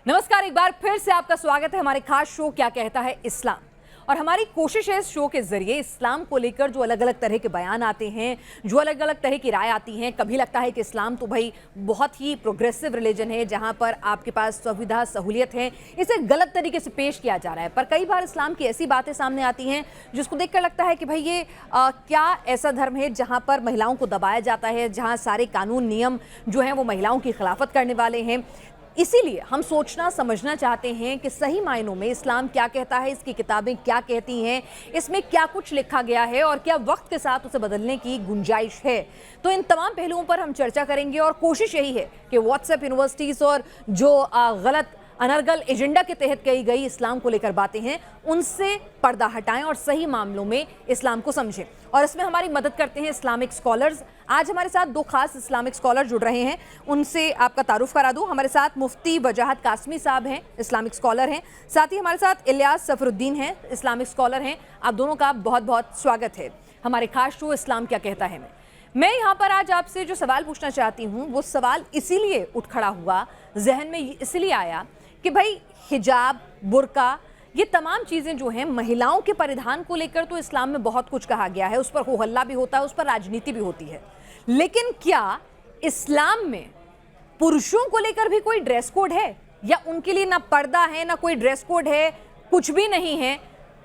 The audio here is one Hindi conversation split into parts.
नमस्कार, एक बार फिर से आपका स्वागत है हमारे खास शो क्या कहता है इस्लाम। और हमारी कोशिश है इस शो के जरिए इस्लाम को लेकर जो अलग अलग तरह के बयान आते हैं, जो अलग अलग तरह की राय आती हैं। कभी लगता है कि इस्लाम तो भाई बहुत ही प्रोग्रेसिव रिलीजन है, जहां पर आपके पास सुविधा सहूलियत है, इसे गलत तरीके से पेश किया जा रहा है। पर कई बार इस्लाम की ऐसी बातें सामने आती हैं जिसको देखकर लगता है कि भाई ये क्या ऐसा धर्म है जहां पर महिलाओं को दबाया जाता है, जहां सारे कानून नियम जो हैं वो महिलाओं की खिलाफत करने वाले हैं। इसीलिए हम सोचना समझना चाहते हैं कि सही मायनों में इस्लाम क्या कहता है, इसकी किताबें क्या कहती हैं, इसमें क्या कुछ लिखा गया है और क्या वक्त के साथ उसे बदलने की गुंजाइश है। तो इन तमाम पहलुओं पर हम चर्चा करेंगे और कोशिश यही है कि व्हाट्सएप यूनिवर्सिटीज़ और जो गलत अनर्गल एजेंडा के तहत कही गई इस्लाम को लेकर बातें हैं उनसे पर्दा हटाएं और सही मामलों में इस्लाम को समझें। और इसमें हमारी मदद करते हैं इस्लामिक स्कॉलर्स। आज हमारे साथ दो खास इस्लामिक स्कॉलर जुड़ रहे हैं, उनसे आपका तारुफ करा दूं। हमारे साथ मुफ्ती वजाहत कासमी साहब हैं, इस्लामिक स्कॉलर हैं। साथ ही हमारे साथ इलियास सफरुद्दीन हैं, इस्लामिक स्कॉलर हैं। आप दोनों का बहुत बहुत स्वागत है हमारे खास शो इस्लाम क्या कहता है में। मैं यहाँ पर आज आपसे जो सवाल पूछना चाहती हूँ वो सवाल इसीलिए उठ खड़ा हुआ, जहन में इसलिए आया कि भाई हिजाब, बुर्का, ये तमाम चीज़ें जो हैं महिलाओं के परिधान को लेकर तो इस्लाम में बहुत कुछ कहा गया है, उस पर हो हल्ला भी होता है, उस पर राजनीति भी होती है। लेकिन क्या इस्लाम में पुरुषों को लेकर भी कोई ड्रेस कोड है, या उनके लिए ना पर्दा है ना कोई ड्रेस कोड है, कुछ भी नहीं है?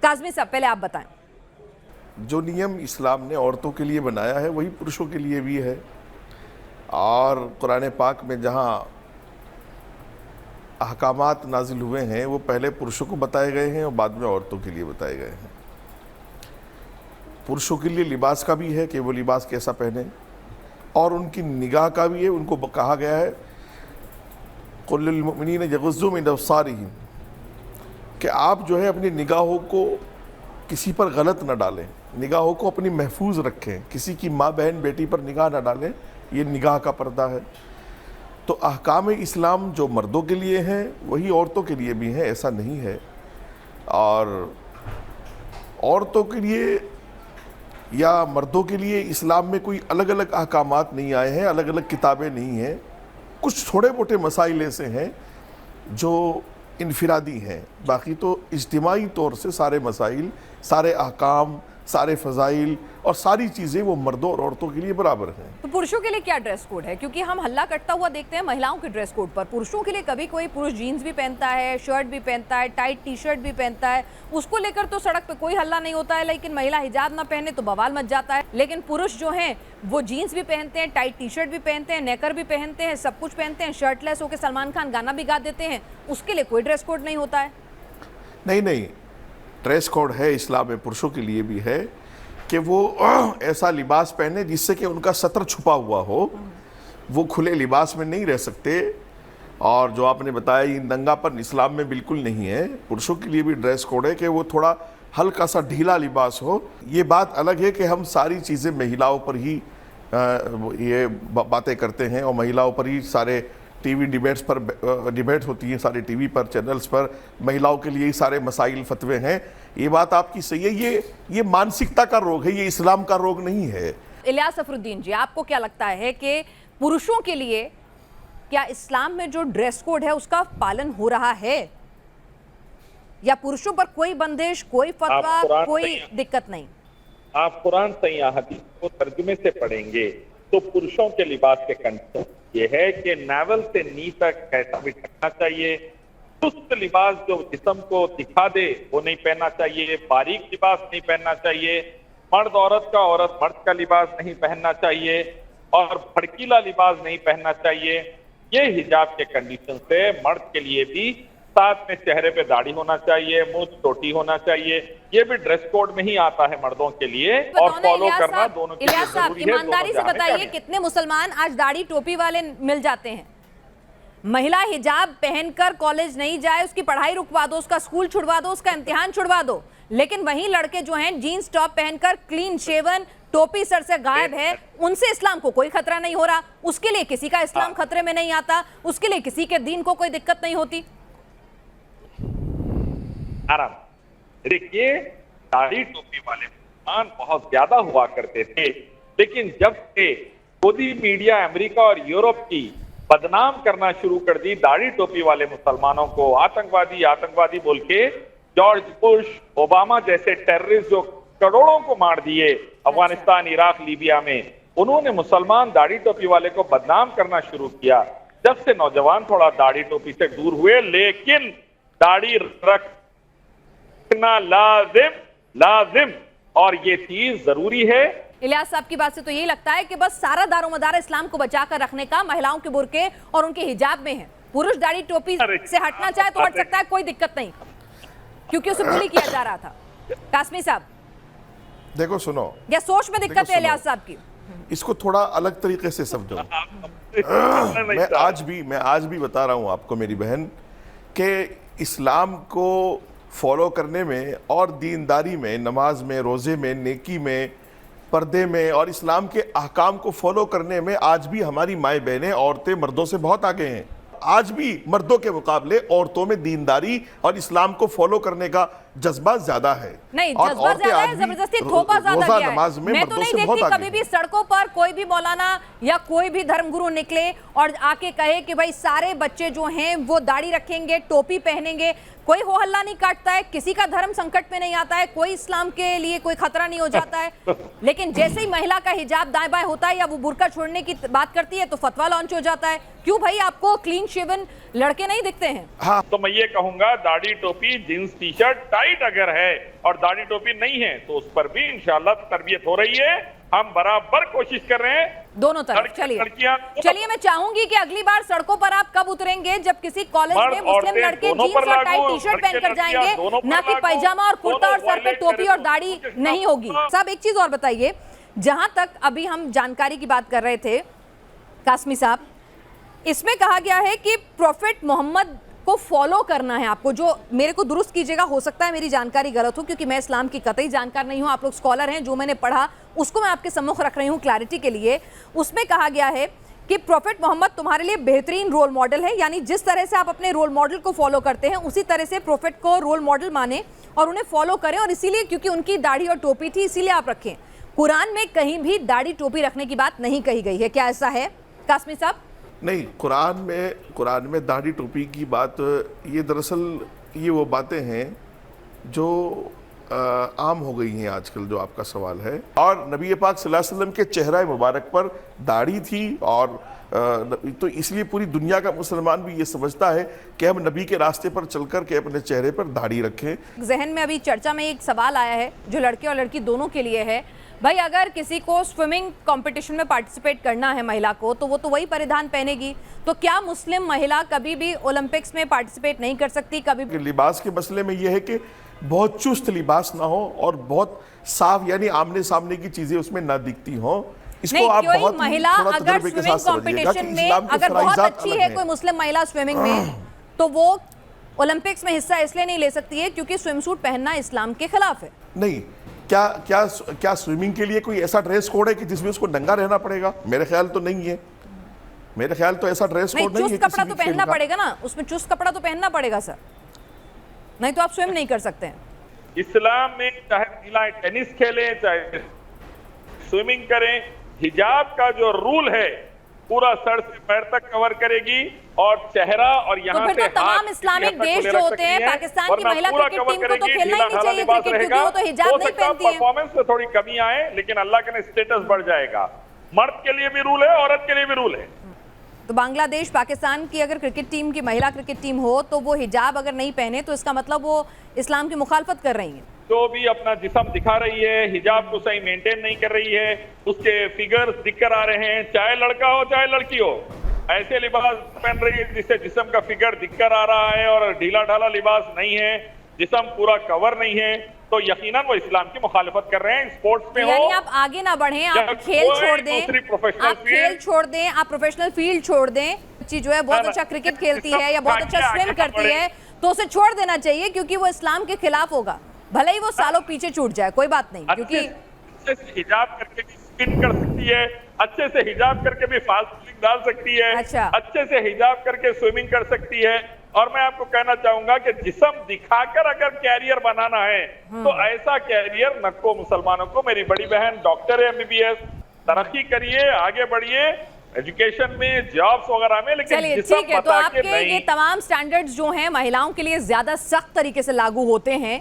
काज़मी साहब, पहले आप बताएं। जो नियम इस्लाम ने औरतों के लिए बनाया है वही पुरुषों के लिए भी है। और कुरान पाक में जहाँ अहकामात नाजिल हुए हैं वो पहले पुरुषों को बताए गए हैं और बाद में औरतों के लिए बताए गए हैं। पुरुषों के लिए लिबास का भी है कि वो लिबास कैसा पहने, और उनकी निगाह का भी है। उनको कहा गया है कुल लिल मुमिनीन यग़ुज़्ज़ू मिन अब्सारिहिम, कि आप जो है अपनी निगाहों को किसी पर गलत न डालें, निगाहों को अपनी महफूज रखें, किसी की माँ बहन बेटी पर निगाह न डालें। ये निगाह का पर्दा है। तो अहकाम इस्लाम जो मर्दों के लिए हैं वही औरतों के लिए भी हैं, ऐसा नहीं है। और औरतों के लिए या मर्दों के लिए इस्लाम में कोई अलग अलग अहकामात नहीं आए हैं, अलग अलग किताबें नहीं हैं। कुछ थोड़े मोटे मसाइल ऐसे हैं जो इनफिरादी हैं, बाकी तो इज्तिमाई तौर से सारे मसाइल, सारे अहकाम, सारे फ़ज़ाइल और सारी चीज़ें वो मर्दों और औरतों के लिए बराबर हैं। तो पुरुषों के लिए क्या ड्रेस कोड है? क्योंकि हम हल्ला करता हुआ देखते हैं महिलाओं के ड्रेस कोड पर। पुरुषों के लिए कभी कोई पुरुष जीन्स भी पहनता है, शर्ट भी पहनता है, टाइट टी शर्ट भी पहनता है, उसको लेकर तो सड़क पे कोई हल्ला नहीं होता है। लेकिन महिला हिजाब ना पहने तो बवाल मच जाता है। लेकिन पुरुष जो हैं वो जीन्स भी पहनते हैं, टाइट टी शर्ट भी पहनते हैं, नेकर भी पहनते हैं, सब कुछ पहनते हैं, शर्टलेस होकर सलमान खान गाना भी गा देते हैं, उसके लिए कोई ड्रेस कोड नहीं होता है। नहीं, ड्रेस कोड है इस्लाम में, पुरुषों के लिए भी है कि वो ऐसा लिबास पहने जिससे कि उनका सतर छुपा हुआ हो, वो खुले लिबास में नहीं रह सकते। और जो आपने बताया ये नंगापन इस्लाम में बिल्कुल नहीं है। पुरुषों के लिए भी ड्रेस कोड है कि वो थोड़ा हल्का सा ढीला लिबास हो। ये बात अलग है कि हम सारी चीज़ें महिलाओं पर ही ये बातें करते हैं और महिलाओं पर ही सारे टीवी डिबेट्स पर डिबेट होती हैं, सारे टीवी पर चैनल्स पर महिलाओं के लिए ही सारे मसाइल फतवे हैं। ये बात आपकी सही है। ये मानसिकता का रोग है, ये इस्लाम का रोग नहीं है। इलियास सफरुद्दीन जी, आपको क्या लगता है कि पुरुषों के लिए क्या इस्लाम में जो ड्रेस कोड है उसका पालन हो रहा है, या पुरुषों पर कोई बंदिश, कोई फतवा, कोई दिक्कत नहीं? आप कुरान सही हदीस को तर्जुमे से पढ़ेंगे तो पुरुषों के लिबास के कंडीशन ये है कि नावल से नी तक कैसा भी ढकना चाहिए। सुस्त लिबास जो जिस्म को दिखा दे वो नहीं पहनना चाहिए। बारीक लिबास नहीं पहनना चाहिए। मर्द औरत का, औरत मर्द का लिबास नहीं पहनना चाहिए, और भड़कीला लिबास नहीं पहनना चाहिए। ये हिजाब के कंडीशन से मर्द के लिए भी साथ में चेहरे पे दाढ़ी होना चाहिए, मुंह चोटी होना चाहिए। ये भी ड्रेस कोड में ही आता है मर्दों के लिए, और फॉलो करना दोनों के लिए जरूरी है। ईमानदारी से बताइए, कितने मुसलमान आज दाढ़ी टोपी वाले मिल जाते हैं? महिला हिजाब पहनकर कॉलेज नहीं जाए, उसकी पढ़ाई रुकवा दो, उसका स्कूल छुड़वा दो, उसका इम्तिहान छुड़वा दो। लेकिन वहीं लड़के जो हैं जीन्स टॉप पहनकर क्लीन शेवन, टोपी सर से गायब है, उनसे इस्लाम को कोई खतरा नहीं हो रहा। उसके लिए किसी का इस्लाम खतरे में नहीं आता, उसके लिए किसी के दीन को कोई दिक्कत नहीं होती। आराम देखिए, दाढ़ी टोपी वाले मुसलमान बहुत ज्यादा हुआ करते थे, लेकिन जब से मोदी मीडिया अमेरिका और यूरोप की बदनाम करना शुरू कर दी दाढ़ी टोपी वाले मुसलमानों को, आतंकवादी आतंकवादी बोल के। जॉर्ज बुश, ओबामा जैसे टेररिस्ट जो करोड़ों को मार दिए अफगानिस्तान, इराक, लीबिया में, उन्होंने मुसलमान दाढ़ी टोपी वाले को बदनाम करना शुरू किया। जब से नौजवान थोड़ा दाढ़ी टोपी से दूर हुए, लेकिन दाढ़ी रखना लाजिम और ये चीज जरूरी है। इलियास साहब की बात से तो यही लगता है कि बस सारा दारोमदार इस्लाम को बचाकर रखने का महिलाओं के बुर्के और उनके हिजाब में है। पुरुष दाढ़ी टोपी से हटना चाहे तो हट सकता है, कोई दिक्कत नहीं, क्योंकि उसे बुली किया जा रहा था। कासमी साहब देखो सुनो, या सोच में दिक्कत है इलियास साहब की? इसको थोड़ा अलग तरीके से समझो। मैं आज भी बता रहा हूं आपको मेरी बहन कि इस्लाम को फॉलो करने में और दीनदारी में, नमाज में, रोजे में, नेकी में, पर्दे में और इस्लाम के अहकाम को फॉलो करने में आज भी हमारी माएँ बहनें, औरतें मर्दों से बहुत आगे हैं। आज भी मर्दों के मुकाबले औरतों में दीनदारी और इस्लाम को फॉलो करने का जज्बा ज्यादा है। नहीं, जज्बा ज्यादा है, जबरदस्ती थोपा ज्यादा किया है। नमाज में मैं तो नहीं देखती कभी भी सड़कों पर कोई भी मौलाना या कोई भी धर्मगुरु निकले और आके कहे कि भाई सारे बच्चे जो हैं वो दाढ़ी रखेंगे, टोपी पहनेंगे। कोई हो हल्ला नहीं काटता है, किसी का धर्म संकट में नहीं आता है, कोई इस्लाम के लिए कोई खतरा नहीं हो जाता है। लेकिन जैसे ही महिला का हिजाब दाएं बाएं होता है या वो बुर्का छोड़ने की बात करती है तो फतवा लॉन्च हो जाता है। क्यों भाई, आपको क्लीन शेवन लड़के नहीं दिखते हैं? हाँ, तो मैं ये कहूंगा दाढ़ी टोपी, जींस टी शर्ट टाइट अगर है और दाढ़ी टोपी नहीं है तो उस पर भी इंशाल्लाह तरबियत हो रही है। हम बराबर कोशिश कर रहे हैं दोनों तरफ। चलिए मैं चाहूंगी कि अगली बार सड़कों पर आप कब उतरेंगे जब किसी कॉलेज में मुस्लिम लड़के जींस और टाइट टी शर्ट पहनकर जाएंगे, ना कि पैजामा और कुर्ता और सर पे टोपी और दाढ़ी नहीं होगी। साहब एक चीज और बताइए, जहां तक अभी हम जानकारी की बात कर रहे थे कासमी साहब, इसमें कहा गया है कि प्रॉफिट मोहम्मद को फॉलो करना है आपको। जो मेरे को दुरुस्त कीजिएगा, हो सकता है मेरी जानकारी गलत हो क्योंकि मैं इस्लाम की कतई जानकार नहीं हूं, आप लोग स्कॉलर हैं, जो मैंने पढ़ा उसको मैं आपके सम्मुख रख रही हूं क्लैरिटी के लिए। उसमें कहा गया है कि प्रॉफिट मोहम्मद तुम्हारे लिए बेहतरीन रोल मॉडल है, यानी जिस तरह से आप अपने रोल मॉडल को फॉलो करते हैं उसी तरह से प्रॉफिट को रोल मॉडल माने और उन्हें फॉलो करें, और इसीलिए क्योंकि उनकी दाढ़ी और टोपी थी इसीलिए आप रखें। कुरान में कहीं भी दाढ़ी टोपी रखने की बात नहीं कही गई है, क्या ऐसा है कासमी साहब? नहीं, कुरान में दाढ़ी टोपी की बात, ये दरअसल ये वो बातें हैं जो आम हो गई हैं आजकल, जो आपका सवाल है। और नबी पाक सल्लल्लाहु अलैहि वसल्लम के चेहरा मुबारक पर दाढ़ी थी और तो इसलिए पूरी दुनिया का मुसलमान भी ये समझता है कि हम नबी के रास्ते पर चलकर के अपने चेहरे पर दाढ़ी रखें। जहन में अभी चर्चा में एक सवाल आया है जो लड़के और लड़की दोनों के लिए है। भाई अगर किसी को स्विमिंग कंपटीशन में पार्टिसिपेट करना है महिला को, तो वो तो वही परिधान पहनेगी, तो क्या मुस्लिम महिला कभी भी ओलंपिक्स में पार्टिसिपेट नहीं कर सकती? कभी भी लिबास के मसले में यह है कि बहुत चुस्त लिबास ना हो और बहुत साफ, यानी आमने सामने की चीजें उसमें ना दिखती हो। इसको आप बहुत महिला अगर स्विमिंग कंपटीशन में अगर बहुत अच्छी है कोई मुस्लिम महिला स्विमिंग में, तो वो ओलंपिक्स में हिस्सा इसलिए नहीं ले सकती है क्योंकि स्विम सूट पहनना इस्लाम के खिलाफ है। नहीं, क्या स्विमिंग के लिए कोई ऐसा ड्रेस कोड है कि जिसमें उसको नंगा रहना पड़ेगा? मेरे ख्याल तो नहीं है, मेरे ख्याल तो ऐसा ड्रेस कोड नहीं है। चुस्त कपड़ा तो पहनना पड़ेगा ना, उसमें चुस्त कपड़ा तो पहनना पड़ेगा सर, नहीं तो आप स्विम नहीं कर सकते हैं। इस्लाम में चाहे महिलाएं टेनिस खेलें, चाहे स्विमिंग करें, हिजाब का जो रूल है पूरा सर से पैर तक कवर करेगी और चेहरा और यहाँ तो फिर तो तमाम इस्लामिक देश जो होते हैं, पाकिस्तान की महिला क्रिकेट टीम को तो खेलना ही नहीं चाहिए क्रिकेट, क्योंकि वो तो हिजाब नहीं पहनती है। परफॉर्मेंस में थोड़ी कमी आए लेकिन अल्लाह के स्टेटस बढ़ जाएगा। मर्द के लिए भी रूल है, औरत के लिए भी रूल है। तो बांग्लादेश पाकिस्तान की अगर क्रिकेट टीम की महिला क्रिकेट टीम हो तो वो हिजाब अगर नहीं पहने तो इसका मतलब वो इस्लाम की मुखालफत कर रही है। जो भी अपना जिस्म दिखा रही है, हिजाब को सही मेंटेन नहीं कर रही है, उसके फिगर्स दिखकर आ रहे हैं, चाहे लड़का हो चाहे लड़की हो, ऐसे लिबास पहन रही है जिससे जिस्म का फिगर दिखकर आ रहा है और ढीला ढाला लिबास नहीं है, जिस्म पूरा कवर नहीं है, तो यकीनन वो इस्लाम की मुखालफत कर रहे हैं। स्पोर्ट्स में यानी आप आगे ना बढ़ें, आप खेल छोड़ दें, आप खेल छोड़ दें, आप प्रोफेशनल फील्ड छोड़ दें। बच्ची जो है बहुत अच्छा क्रिकेट खेलती है या बहुत अच्छा स्विम करती है तो उसे छोड़ देना चाहिए क्योंकि वो इस्लाम के खिलाफ होगा, भले ही वो सालों पीछे छूट जाए, कोई बात नहीं। क्योंकि अच्छे से हिजाब करके भी स्पिन कर सकती है, अच्छे से हिजाब करके भी फास्ट बॉलिंग डाल सकती है, अच्छा। अच्छे से हिजाब करके स्विमिंग कर सकती है। और मैं आपको कहना चाहूंगा कि जिस्म दिखाकर अगर कैरियर बनाना है तो ऐसा कैरियर नको मुसलमानों को। मेरी बड़ी बहन डॉक्टर है, MBBS, तरक्की करिए, आगे बढ़िए, एजुकेशन में, जॉब्स वगैरह में, लेकिन चलिए जिस्म ठीक है, तो बता के आपके ये नहीं। तमाम स्टैंडर्ड्स जो हैं महिलाओं के लिए ज्यादा सख्त तरीके से लागू होते हैं